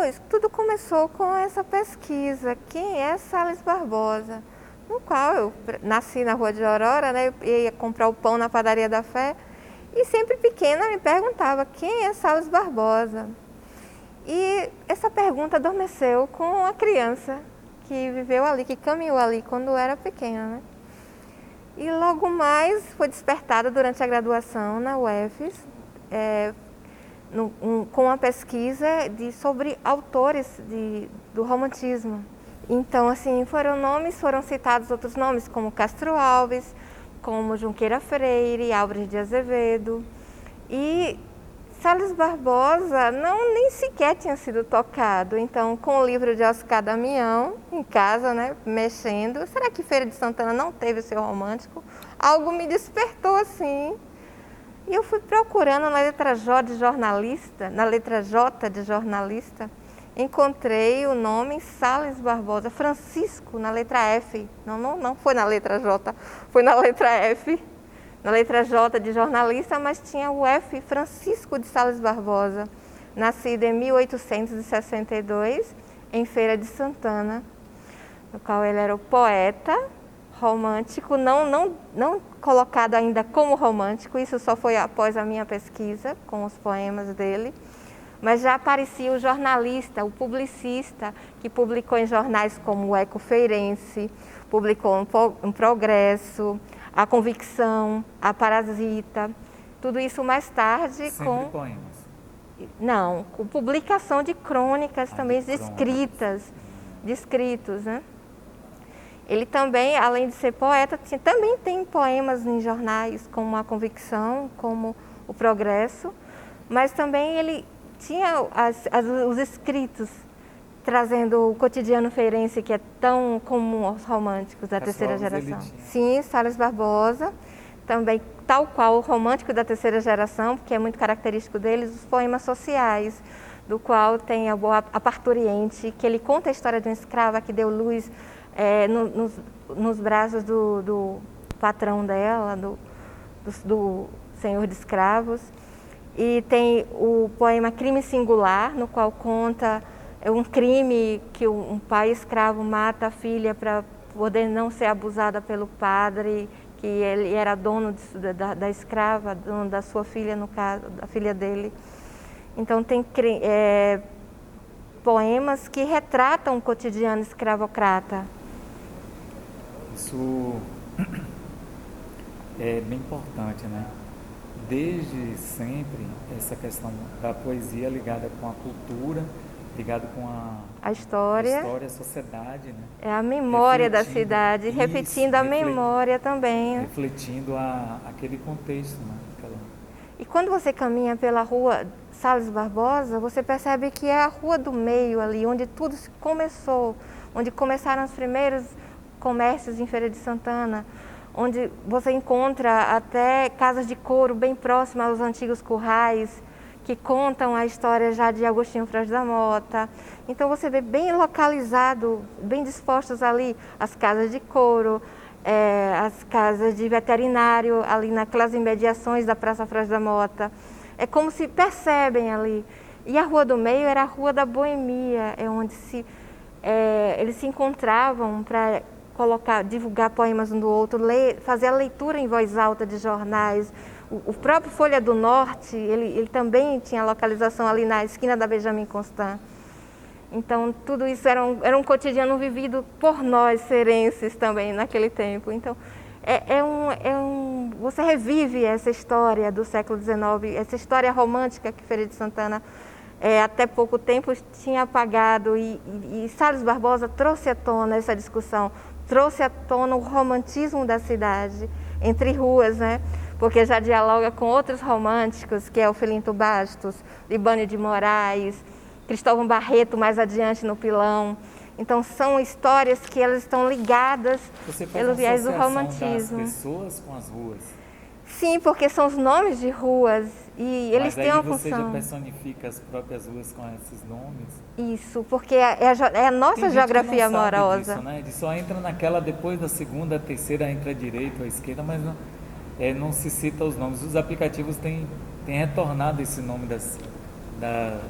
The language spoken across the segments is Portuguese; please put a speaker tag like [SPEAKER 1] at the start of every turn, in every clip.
[SPEAKER 1] Luiz, tudo começou com essa pesquisa, quem é Salles Barbosa? No qual eu nasci na Rua de Aurora, né? Eu ia comprar o pão na Padaria da Fé e sempre pequena me perguntava quem é Salles Barbosa? E essa pergunta adormeceu com a criança que viveu ali, que caminhou ali quando era pequena, né? E logo mais foi despertada durante a graduação na UFES, com uma pesquisa sobre autores do romantismo. Então, assim, foram citados outros nomes, como Castro Alves, como Junqueira Freire, Álvares de Azevedo. E Salles Barbosa nem sequer tinha sido tocado. Então, com o livro de Oscar Damião, em casa, né, mexendo, será que Feira de Santana não teve o seu romântico? Algo me despertou assim. E eu fui procurando na letra J de jornalista, encontrei o nome Salles Barbosa, Francisco, na letra F. Não foi na letra J, foi na letra F. Na letra J de jornalista, mas tinha o F, Francisco de Salles Barbosa, nascido em 1862, em Feira de Santana, no qual ele era o poeta romântico, não colocado ainda como romântico, isso só foi após a minha pesquisa com os poemas dele, mas já aparecia o jornalista, o publicista, que publicou em jornais como o Eco Feirense, publicou um Progresso, a Convicção, a Parasita, tudo isso mais tarde.
[SPEAKER 2] Sempre poemas?
[SPEAKER 1] Não, com publicação de crônicas também de escritos, né? Ele também, além de ser poeta, também tem poemas em jornais, como a Convicção, como o Progresso, mas também ele tinha os escritos, trazendo o cotidiano feirense, que é tão comum aos românticos da terceira geração. Sim, Salles Barbosa, também tal qual o romântico da terceira geração, porque é muito característico deles, os poemas sociais, do qual tem a Parturiente, que ele conta a história de uma escrava que deu luz nos braços do patrão dela, do senhor de escravos. E tem o poema Crime Singular, no qual conta um crime que um pai escravo mata a filha para poder não ser abusada pelo padre, que ele era dono da escrava, dono da sua filha, no caso, da filha dele. Então tem poemas que retratam o cotidiano escravocrata.
[SPEAKER 2] Isso é bem importante, né? Desde sempre, essa questão da poesia ligada com a cultura, ligada com a história, a sociedade, né?
[SPEAKER 1] É a memória da cidade, repetindo a memória também.
[SPEAKER 2] Refletindo aquele contexto, né?
[SPEAKER 1] E quando você caminha pela rua Salles Barbosa, você percebe que é a rua do meio ali, onde tudo começou, onde começaram os primeiros comércios em Feira de Santana, onde você encontra até casas de couro bem próximas aos antigos currais, que contam a história já de Agostinho Franz da Mota. Então você vê bem localizado, bem dispostos ali, as casas de couro, as casas de veterinário, ali naquelas imediações da Praça Franz da Mota. É como se percebem ali. E a Rua do Meio era a Rua da Boemia, é onde eles se encontravam para divulgar poemas um do outro, fazer a leitura em voz alta de jornais. O próprio Folha do Norte, ele também tinha localização ali na esquina da Benjamin Constant. Então, tudo isso era um cotidiano vivido por nós, cearenses, também, naquele tempo. Então, você revive essa história do século XIX, essa história romântica que Feira de Santana, até pouco tempo, tinha apagado. E Salles Barbosa trouxe à tona essa discussão, trouxe à tona o romantismo da cidade, entre ruas, né? Porque já dialoga com outros românticos, que é o Filinto Bastos, Libânio de Moraes, Cristóvão Barreto, mais adiante no Pilão. Então são histórias que elas estão ligadas pelo viés do romantismo.
[SPEAKER 2] Das pessoas com as ruas?
[SPEAKER 1] Sim, porque são os nomes de ruas e eles têm uma função.
[SPEAKER 2] Mas aí você já personifica as próprias ruas com esses nomes?
[SPEAKER 1] Isso, porque é a nossa geografia amorosa.
[SPEAKER 2] Disso, né? Ele só entra naquela, depois da segunda, terceira, entra à direita ou à esquerda, mas não se cita os nomes. Os aplicativos têm retornado esse nome das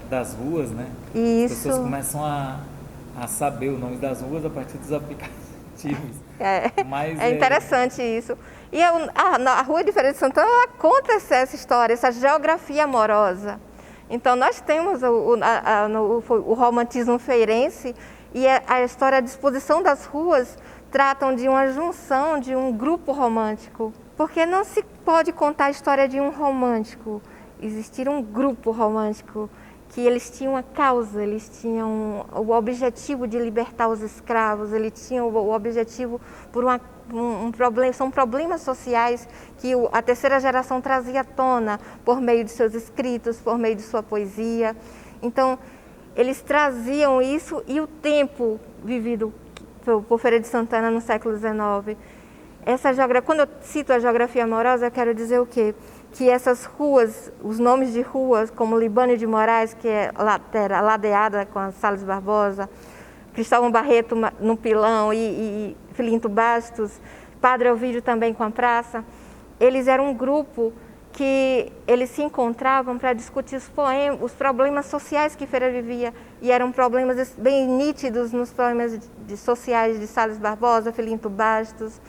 [SPEAKER 2] das ruas, né?
[SPEAKER 1] Isso.
[SPEAKER 2] As pessoas começam a saber o nome das ruas a partir dos aplicativos.
[SPEAKER 1] É interessante isso. E a Rua de Feira de Santana, ela conta essa história, essa geografia amorosa. Então, nós temos o romantismo feirense e a história, a disposição das ruas tratam de uma junção de um grupo romântico. Porque não se pode contar a história de um romântico. Existir um grupo romântico que eles tinham uma causa, eles tinham o objetivo de libertar os escravos, eles tinham o objetivo por um problema, são problemas sociais que a terceira geração trazia à tona por meio de seus escritos, por meio de sua poesia. Então, eles traziam isso e o tempo vivido por Feira de Santana no século XIX. Quando eu cito a geografia amorosa, eu quero dizer o quê? Que essas ruas, os nomes de ruas, como Libânio de Moraes, que era ladeada com a Salles Barbosa, Cristóvão Barreto no Pilão e Filinto Bastos, Padre Ovídio também com a praça, eles eram um grupo que eles se encontravam para discutir os problemas sociais que Feira vivia, e eram problemas bem nítidos nos problemas sociais de Salles Barbosa, Filinto Bastos,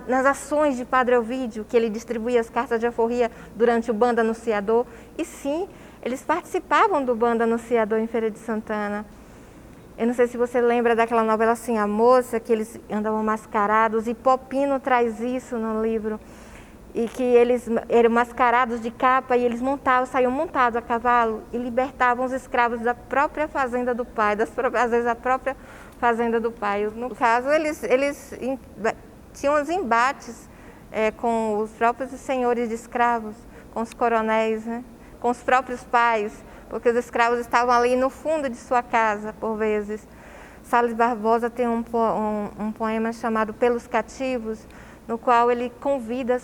[SPEAKER 1] nas ações de Padre Ovídio, que ele distribuía as cartas de alforria durante o bando anunciador. E sim, eles participavam do bando anunciador em Feira de Santana. Eu não sei se você lembra daquela novela assim, A Moça, que eles andavam mascarados, e Popino traz isso no livro, e que eles eram mascarados de capa e eles saíam montados a cavalo e libertavam os escravos da própria fazenda do pai, às vezes a própria fazenda do pai. No caso, eles tinham os embates com os próprios senhores de escravos, com os coronéis, né? Com os próprios pais, porque os escravos estavam ali no fundo de sua casa, por vezes. Salles Barbosa tem um poema chamado Pelos Cativos, no qual ele convida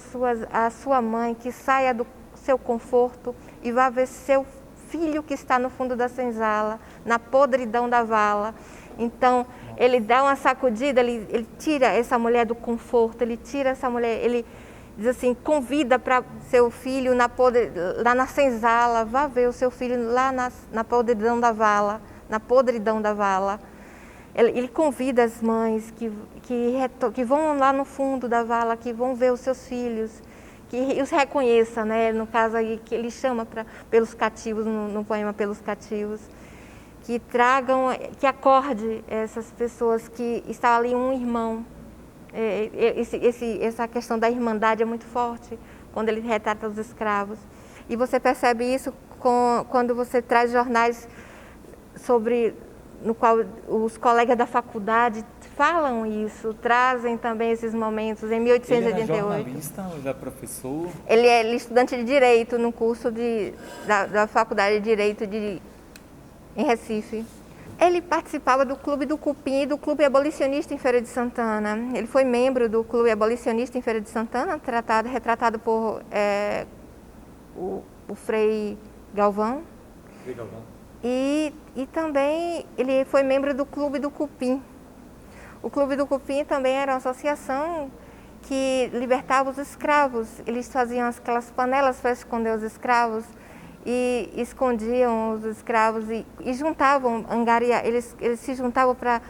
[SPEAKER 1] a sua mãe que saia do seu conforto e vá ver seu filho que está no fundo da senzala, na podridão da vala. Então, ele dá uma sacudida, ele tira essa mulher do conforto, ele tira essa mulher, ele diz assim, convida para seu filho lá na senzala, vá ver o seu filho lá na podridão da vala, na podridão da vala. Ele convida as mães que vão lá no fundo da vala, que vão ver os seus filhos, que os reconheça, né? No caso aí, que ele chama pelos cativos, no poema Pelos Cativos, que acorde essas pessoas que está ali um irmão. Essa questão da irmandade é muito forte quando ele retrata os escravos. E você percebe isso quando você traz jornais no qual os colegas da faculdade falam isso, trazem também esses momentos. Em 1888.
[SPEAKER 2] Ele é jornalista, ele é professor?
[SPEAKER 1] Ele é estudante de Direito no curso da Faculdade de Direito em Recife. Ele participava do Clube do Cupim e do Clube Abolicionista em Feira de Santana. Ele foi membro do Clube Abolicionista em Feira de Santana, retratado por o Frei Galvão.
[SPEAKER 2] Frei Galvão.
[SPEAKER 1] E também ele foi membro do Clube do Cupim. O Clube do Cupim também era uma associação que libertava os escravos. Eles faziam aquelas panelas para esconder os escravos e escondiam os escravos e juntavam, eles se juntavam para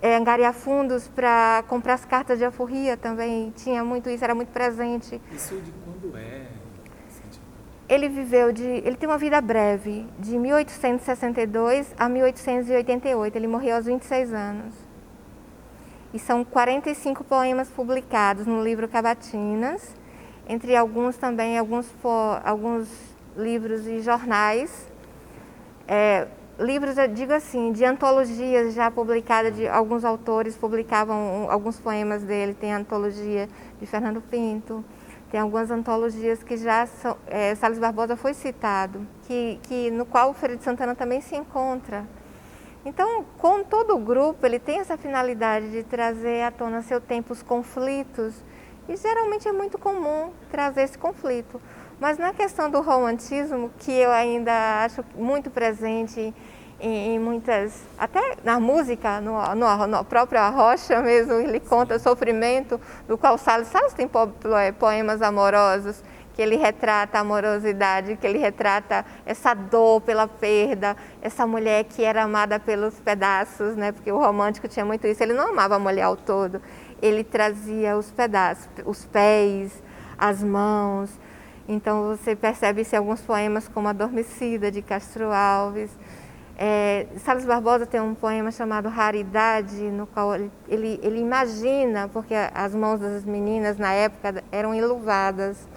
[SPEAKER 1] angariar fundos para comprar as cartas de alforria também. Tinha muito isso, era muito presente.
[SPEAKER 2] Isso de quando é?
[SPEAKER 1] Ele tem uma vida breve, de 1862 a 1888. Ele morreu aos 26 anos. E são 45 poemas publicados no livro Cabatinas, entre alguns também, alguns livros e jornais. Livros, eu digo assim, de antologias já publicadas, de alguns autores publicavam alguns poemas dele. Tem a antologia de Fernando Pinto. Tem algumas antologias que já Salles Barbosa foi citado, no qual o Feira de Santana também se encontra. Então, com todo o grupo, ele tem essa finalidade de trazer à tona seu tempo os conflitos, e geralmente é muito comum trazer esse conflito. Mas na questão do romantismo, que eu ainda acho muito presente em muitas, até na música, no próprio Arrocha mesmo, ele conta o sofrimento do qual Salles tem poemas amorosos que ele retrata a amorosidade, que ele retrata essa dor pela perda, essa mulher que era amada pelos pedaços, né? Porque o romântico tinha muito isso, ele não amava a mulher ao todo, ele trazia os pedaços, os pés, as mãos. Então você percebe isso em alguns poemas como Adormecida, de Castro Alves. Salles Barbosa tem um poema chamado Raridade, no qual ele imagina, porque as mãos das meninas na época eram enluvadas,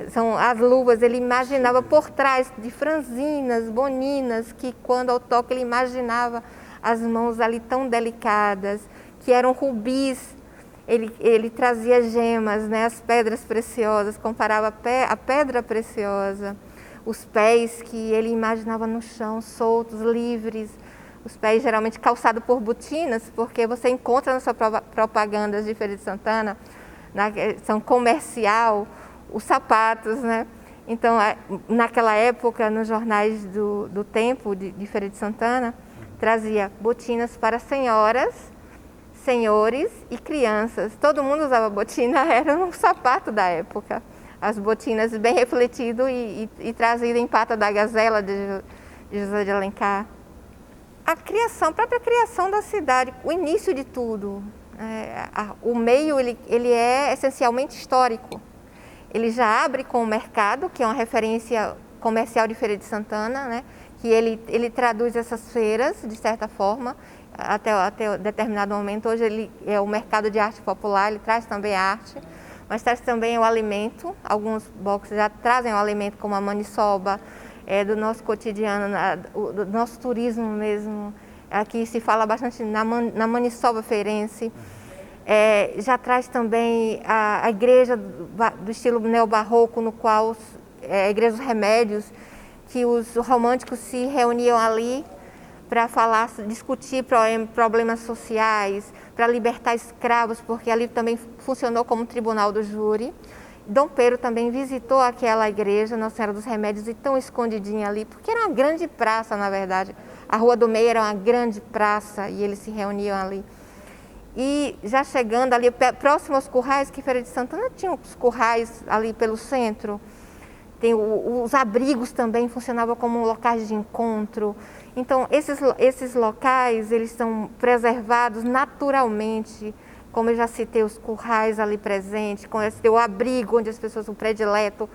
[SPEAKER 1] são as luvas, ele imaginava por trás de franzinas, boninas, que quando ao toque ele imaginava as mãos ali tão delicadas, que eram rubis, ele trazia gemas, né, as pedras preciosas, comparava a pedra preciosa, os pés que ele imaginava no chão, soltos, livres, os pés geralmente calçados por botinas, porque você encontra nas suas propagandas de Feira de Santana, na questão comercial, os sapatos, né? Então, naquela época, nos jornais do tempo de Feira de Santana, trazia botinas para senhoras, senhores e crianças. Todo mundo usava botina, era um sapato da época. As botinas bem refletido e trazido em Pata da Gazela, de José de Alencar. A própria criação da cidade, o início de tudo. O meio, ele é essencialmente histórico. Ele já abre com o mercado, que é uma referência comercial de Feira de Santana, né? Que ele traduz essas feiras, de certa forma, até determinado momento. Hoje ele é o mercado de arte popular, ele traz também a arte, mas traz também o alimento. Alguns blocos já trazem o alimento, como a maniçoba, do nosso cotidiano, do nosso turismo mesmo. Aqui se fala bastante na maniçoba feirense. Já traz também a igreja do estilo neobarroco, no qual a igreja dos remédios, que os românticos se reuniam ali para falar, discutir problemas sociais, para libertar escravos, porque ali também funcionou como tribunal do júri. Dom Pedro também visitou aquela igreja, Nossa Senhora dos Remédios, e tão escondidinha ali, porque era uma grande praça, na verdade. A Rua do Meio era uma grande praça e eles se reuniam ali. E já chegando ali, próximo aos currais, que Feira de Santana tinha os currais ali pelo centro. Os abrigos também funcionavam como locais de encontro. Então, esses locais, eles são preservados naturalmente, como eu já citei, os currais ali presentes, como eu citei, o abrigo, onde as pessoas, o predileto,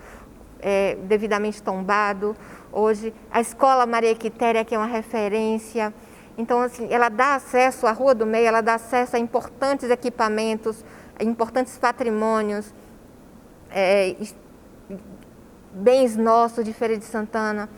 [SPEAKER 1] devidamente tombado. Hoje, a Escola Maria Quitéria, que é uma referência. Então, assim, ela dá acesso, a Rua do Meio, ela dá acesso a importantes equipamentos, a importantes patrimônios, bens nossos de Feira de Santana.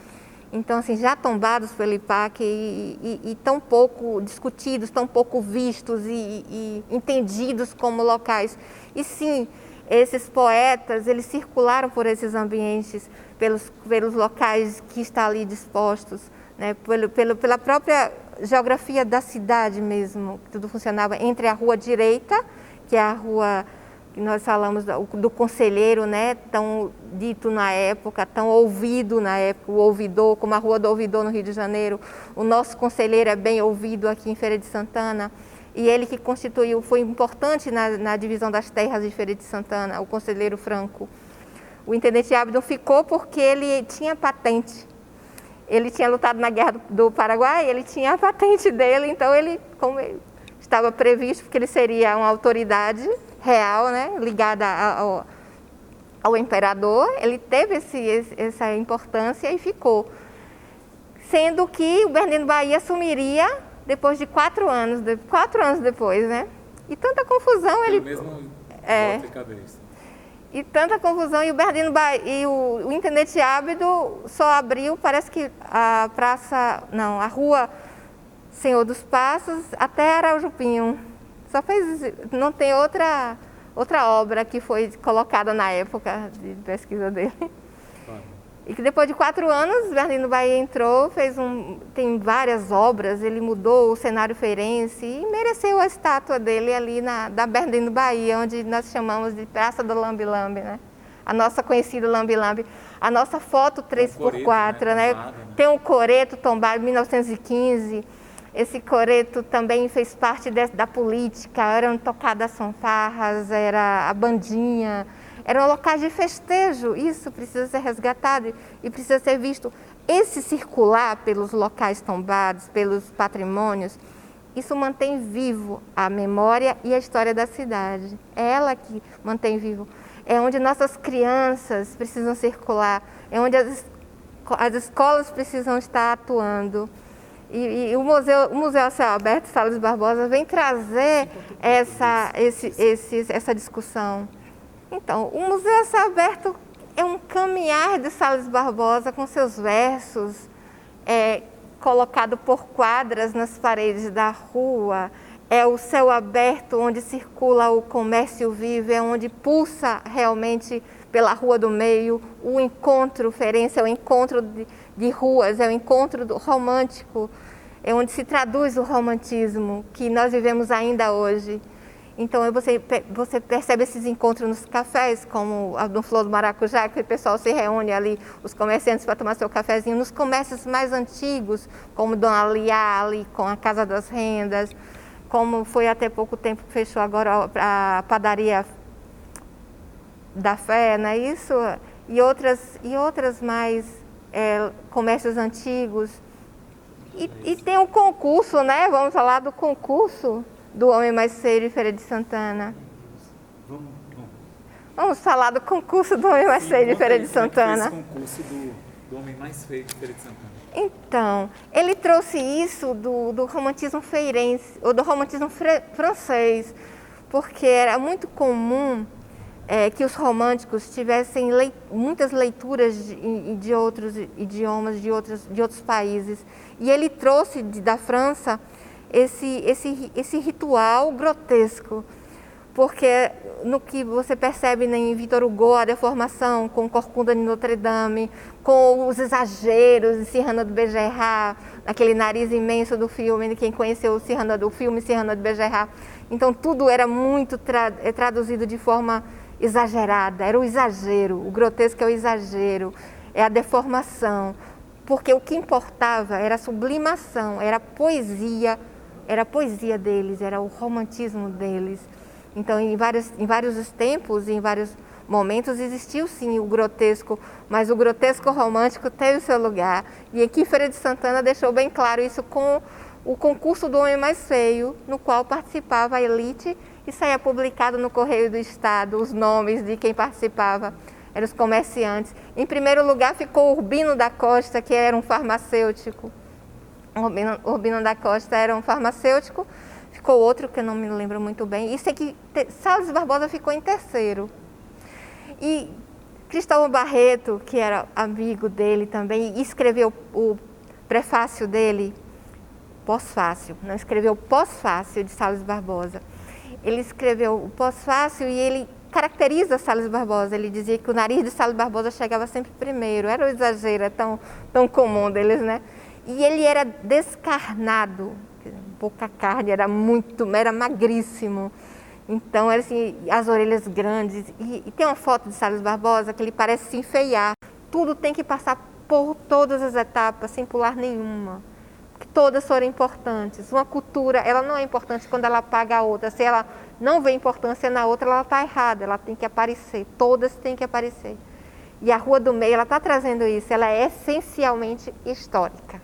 [SPEAKER 1] Então, assim, já tombados pelo IPAC e tão pouco discutidos, tão pouco vistos e entendidos como locais. E sim, esses poetas, eles circularam por esses ambientes, pelos locais que estão ali dispostos, né? Pela própria geografia da cidade mesmo, tudo funcionava entre a rua direita, que é a rua que nós falamos do conselheiro, né, tão dito na época, tão ouvido na época, o ouvidor, como a Rua do Ouvidor no Rio de Janeiro. O nosso conselheiro é bem ouvido aqui em Feira de Santana, e ele que foi importante na divisão das terras de Feira de Santana, o conselheiro Franco. O intendente Abdon ficou porque ele tinha patente. Ele tinha lutado na Guerra do Paraguai, ele tinha a patente dele, então como estava previsto, porque ele seria uma autoridade real, né, ligada ao imperador, ele teve essa importância e ficou. Sendo que o Bernardino Bahia assumiria depois de 4 anos depois, né? E tanta confusão ele...
[SPEAKER 3] mesmo volta e cabeça.
[SPEAKER 1] E tanta confusão, e o Bernardino Bahia, e o intendente Ábido só abriu, parece que a Rua Senhor dos Passos até Araujupinho. Só fez, não tem outra obra que foi colocada na época de pesquisa dele. E que depois de 4 anos, Bernardino Bahia entrou, tem várias obras, ele mudou o cenário feirense e mereceu a estátua dele ali da Bernardino Bahia, onde nós chamamos de Praça do Lambi-Lambi, né? A nossa conhecida Lambi-Lambi. A nossa foto 3x4, né? Tombado, né? Tem um coreto tombado em 1915. Esse coreto também fez parte da política, eram tocadas fanfarras, era a bandinha, eram locais de festejo. Isso precisa ser resgatado e precisa ser visto. Esse circular pelos locais tombados, pelos patrimônios, isso mantém vivo a memória e a história da cidade. É ela que mantém vivo. É onde nossas crianças precisam circular, é onde as escolas precisam estar atuando. E o Museu a Céu Aberto, Salles Barbosa, vem trazer essa discussão. Então, o Museu a Céu Aberto é um caminhar de Salles Barbosa com seus versos, colocado por quadras nas paredes da rua. É o céu aberto onde circula o comércio vivo, é onde pulsa realmente pela Rua do Meio o encontro ferense, é o encontro de ruas, é o encontro romântico, é onde se traduz o romantismo que nós vivemos ainda hoje. Então você percebe esses encontros nos cafés, como no Flor do Maracujá, que o pessoal se reúne ali, os comerciantes para tomar seu cafezinho, nos comércios mais antigos, como Dona Liale, com a Casa das Rendas, como foi até pouco tempo que fechou agora a padaria da Fé, não é isso? E outras mais comércios antigos. E tem o concurso, né? Vamos falar do concurso do Homem Mais Feio de Feira de Santana. Vamos falar do concurso do Homem Mais Feio de Feira de Santana.
[SPEAKER 3] Esse concurso do Homem Mais Feio de Feira de Santana.
[SPEAKER 1] Então, ele trouxe isso do romantismo feirense, ou do romantismo francês, porque era muito comum que os românticos tivessem muitas leituras de outros idiomas, de outros países. E ele trouxe da França esse ritual grotesco, porque no que você percebe em Victor Hugo, a deformação com Corcunda de Notre Dame, com os exageros de Cyrano de Bergerac, aquele nariz imenso do filme, quem conheceu o filme Cyrano de Bergerac. Então tudo era muito traduzido de forma exagerada, era o exagero, o grotesco é o exagero, é a deformação, porque o que importava era a sublimação, era a poesia deles, era o romantismo deles. Então, em vários tempos, em vários momentos, existiu sim o grotesco, mas o grotesco romântico teve o seu lugar. E aqui em Feira de Santana deixou bem claro isso com o concurso do Homem Mais Feio, no qual participava a elite e saía publicado no Correio do Estado os nomes de quem participava, eram os comerciantes. Em primeiro lugar ficou Urbino da Costa, que era um farmacêutico. Urbino da Costa era um farmacêutico. Ficou outro que eu não me lembro muito bem. Isso é que Salles Barbosa ficou em terceiro. E Cristóvão Barreto, que era amigo dele também, escreveu o prefácio dele, pós-fácil, não escreveu o pós-fácio de Salles Barbosa. Ele escreveu o pós-fácil e ele caracteriza Salles Barbosa. Ele dizia que o nariz de Salles Barbosa chegava sempre primeiro. Era o exagero tão comum deles, né? E ele era descarnado, pouca carne, era magríssimo. Então, era assim, as orelhas grandes. E tem uma foto de Salles Barbosa que ele parece se enfeiar. Tudo tem que passar por todas as etapas, sem pular nenhuma. Porque todas foram importantes. Uma cultura, ela não é importante quando ela apaga a outra. Se ela não vê importância na outra, ela está errada. Ela tem que aparecer. Todas têm que aparecer. E a Rua do Meio, ela está trazendo isso. Ela é essencialmente histórica.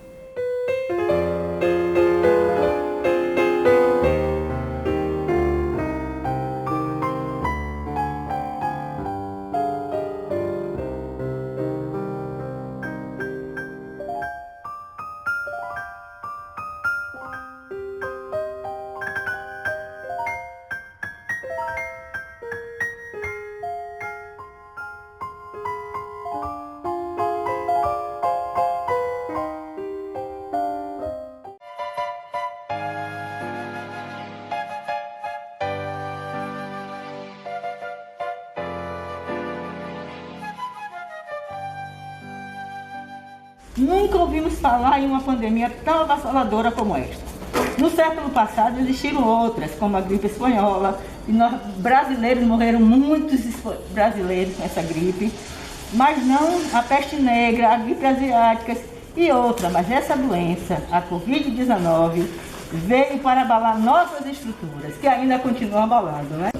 [SPEAKER 4] Nunca ouvimos falar em uma pandemia tão avassaladora como esta. No século passado existiram outras, como a gripe espanhola, e nós brasileiros morreram muitos brasileiros com essa gripe, mas não a peste negra, a gripe asiática e outra. Mas essa doença, a Covid-19, veio para abalar nossas estruturas, que ainda continuam abalando, né?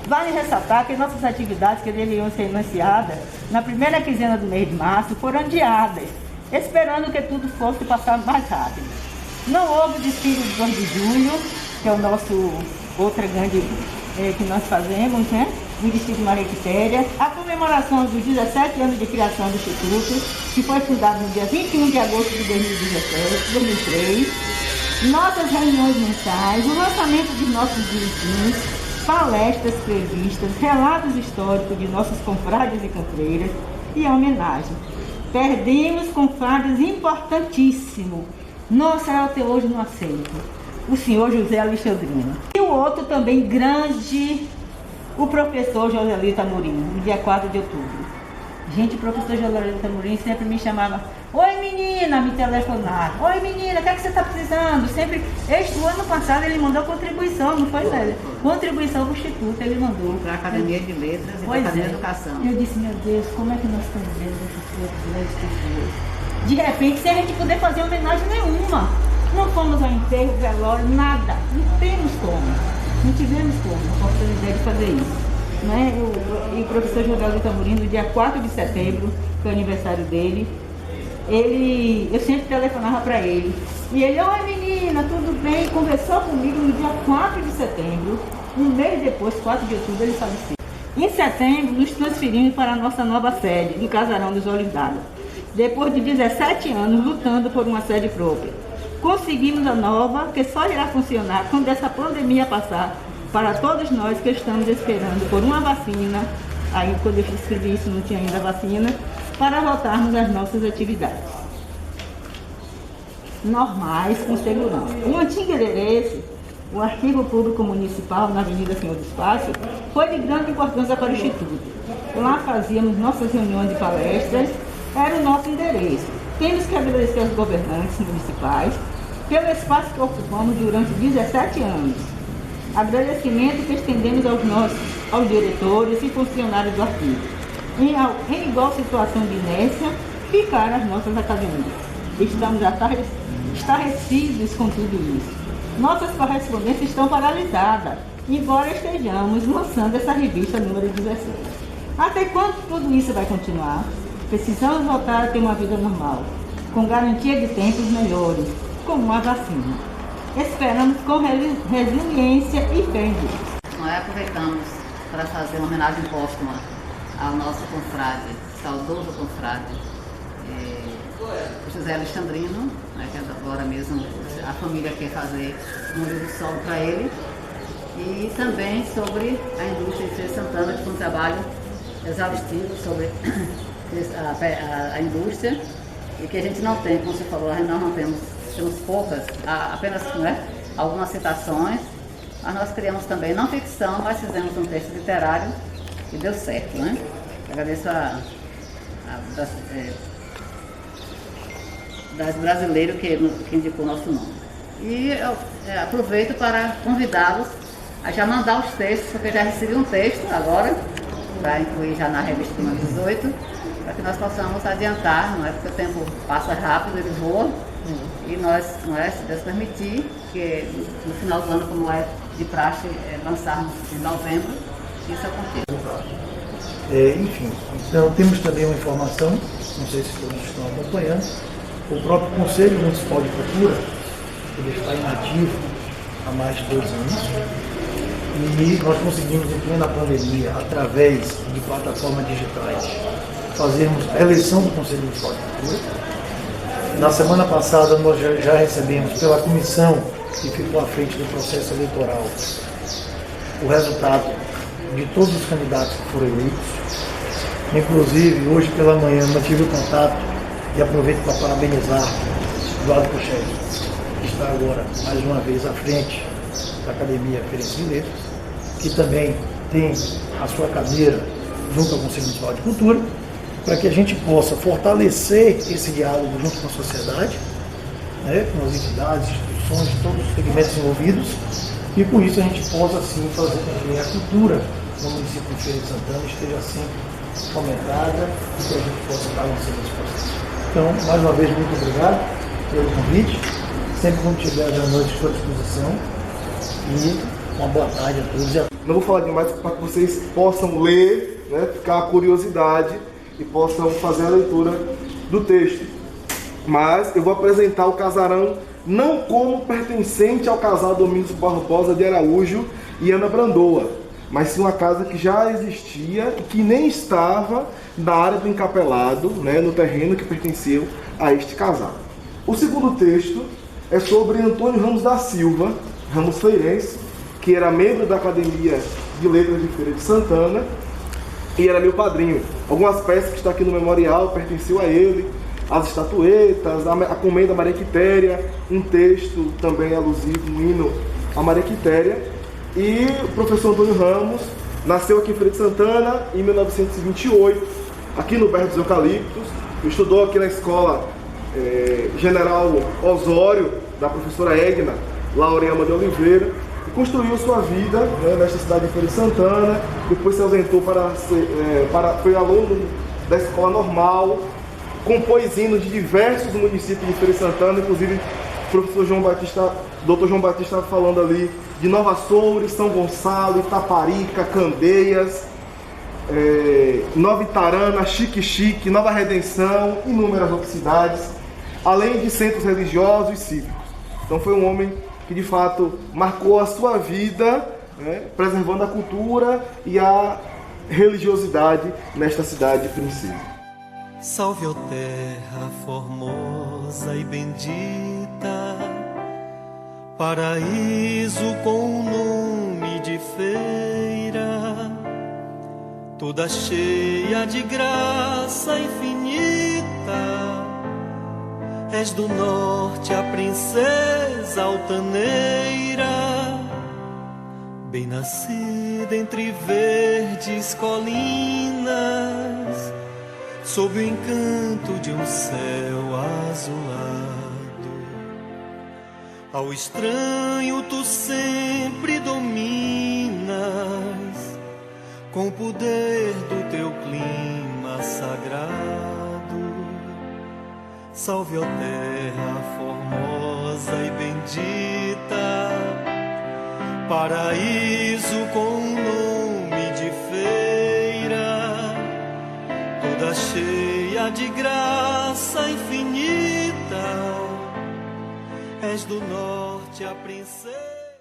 [SPEAKER 4] Vale ressaltar que nossas atividades que deveriam ser iniciadas na primeira quinzena do mês de março foram adiadas, esperando que tudo fosse passar mais rápido. Não houve desfile do 2 de julho, que é o nosso outra grande que nós fazemos, né? No Distrito Maria Quitéria. A comemoração dos 17 anos de criação do Instituto, que foi fundado no dia 21 de agosto de 2003. Nossas reuniões mensais, o lançamento de nossos boletins, palestras previstas, relatos históricos de nossos confrades e confreiras e a homenagem. Perdemos confrades importantíssimos. Nossa, eu até hoje não aceito. O senhor José Alexandrino. E o outro também grande, o professor Joselito Amorim, no dia 4 de outubro. Gente, o professor Joselito Amorim sempre me chamava: oi menina, me telefonava. Oi menina, o que é que você está precisando? Sempre, o ano passado ele mandou contribuição, não foi, Lélia? Contribuição para o Instituto, ele mandou.
[SPEAKER 5] Para a Academia de Letras e para a Academia de Educação.
[SPEAKER 4] Eu disse, meu Deus, como é que nós estamos vendo essas pessoas? De repente, sem a gente poder fazer homenagem nenhuma. Não fomos ao enterro, velório, nada. Não temos como. Não tivemos como a oportunidade de fazer isso. Né? E o professor Joselito Amorim, no dia 4 de setembro, que é o aniversário dele, eu sempre telefonava para ele. E ele, oi menina, tudo bem? Conversou comigo no dia 4 de setembro. Um mês depois, 4 de outubro, ele faleceu. Em setembro, nos transferimos para a nossa nova sede, do Casarão dos Olhos d'Água. Depois de 17 anos lutando por uma sede própria. Conseguimos a nova, que só irá funcionar quando essa pandemia passar, para todos nós que estamos esperando por uma vacina. Aí, quando eu escrevi isso, não tinha ainda vacina, para voltarmos às nossas atividades normais, com segurança. O antigo endereço, o Arquivo Público Municipal, na Avenida Senhor do Espaço, foi de grande importância para o Instituto. Lá fazíamos nossas reuniões e palestras, era o nosso endereço. Temos que agradecer aos governantes municipais pelo espaço que ocupamos durante 17 anos. Agradecimento que estendemos aos diretores e funcionários do arquivo. Em igual situação de inércia, ficaram as nossas academias. Estamos estarrecidos com tudo isso. Nossas correspondências estão paralisadas, embora estejamos lançando essa revista número 16. Até quando tudo isso vai continuar? Precisamos voltar a ter uma vida normal, com garantia de tempos melhores, como uma vacina. Esperamos com resiliência e fé em Deus.
[SPEAKER 5] Nós aproveitamos para fazer uma homenagem póstuma ao nosso confrade, saudoso confrade, José Alexandrino, né, que agora mesmo a família quer fazer um livro solo para ele, e também sobre a indústria de Feira de Santana, que foi um trabalho exaustivo sobre a indústria, e que a gente não tem, como você falou, nós não temos poucas, apenas algumas citações, mas nós criamos também, não ficção, mas fizemos um texto literário e deu certo, né? Agradeço das brasileiros que indicou o nosso nome. E eu aproveito para convidá-los a já mandar os textos, porque eu já recebi um texto agora, para incluir já na revista número 18, para que nós possamos adiantar, não é? Porque o tempo passa rápido, ele voa, e nós, se Deus permitir, que no final do ano, como é de praxe, lançarmos em novembro, isso aconteça.
[SPEAKER 6] Enfim, então temos também uma informação, não sei se todos estão acompanhando, o próprio Conselho Municipal de Cultura, ele está inativo há mais de 2 anos, e nós conseguimos, em plena pandemia, através de plataformas digitais, fazermos a eleição do Conselho Municipal de Cultura. Na semana passada nós já recebemos pela comissão que ficou à frente do processo eleitoral o resultado de todos os candidatos que foram eleitos. Inclusive, hoje pela manhã mantive o contato e aproveito para parabenizar Eduardo Puchel, que está agora mais uma vez à frente da Academia Ferenc de Letras, que também tem a sua cadeira junto ao Conselho Municipal de Cultura, para que a gente possa fortalecer esse diálogo junto com a sociedade, né, com as entidades, instituições, todos os segmentos envolvidos, e com isso a gente possa assim fazer com que a cultura no município de Feira de Santana esteja sempre fomentada e que a gente possa estar lançando esse processo. Então, mais uma vez, muito obrigado pelo convite. Sempre quando tiver à noite estou à disposição. E Uma boa tarde a todos.
[SPEAKER 7] Não vou falar demais para que vocês possam ler, né, ficar a curiosidade e possam fazer a leitura do texto. Mas eu vou apresentar o casarão não como pertencente ao casal Domingos Barbosa de Araújo e Ana Brandoa, mas sim uma casa que já existia e que nem estava na área do encapelado, né, no terreno que pertenceu a este casal. O segundo texto é sobre Antônio Ramos da Silva, Ramos Feirense, que era membro da Academia de Letras de Feira de Santana e era meu padrinho. Algumas peças que estão aqui no memorial pertenceu a ele, as estatuetas, a Comenda Maria Quitéria, um texto também alusivo, um hino a Maria Quitéria. E o professor Antônio Ramos nasceu aqui em Feira de Santana em 1928, aqui no Bairro dos Eucaliptos. Estudou aqui na escola General Osório, da professora Egna Laureama de Oliveira, e construiu sua vida, né, nesta cidade de Feira de Santana. Depois se ausentou foi aluno da escola normal, compôs hinos de diversos municípios de Feira de Santana, inclusive o professor Dr. João Batista estava falando ali de Nova Soures, São Gonçalo, Itaparica, Candeias, Nova Itarana, Xique-Xique, Nova Redenção, inúmeras outras cidades, além de centros religiosos e cívicos. Então foi um homem que de fato marcou a sua vida, né, preservando a cultura e a religiosidade nesta cidade princesa.
[SPEAKER 8] Salve, ó terra formosa e bendita, paraíso com o nome de feira, toda cheia de graça infinita. És do norte a princesa altaneira, bem nascida entre verdes colinas, sob o encanto de um céu azulado. Ao estranho tu sempre dominas, com o poder do teu clima sagrado. Salve, ó terra formosa e bendita, paraíso com nome de feira, toda cheia de graça infinita. És do norte a princesa.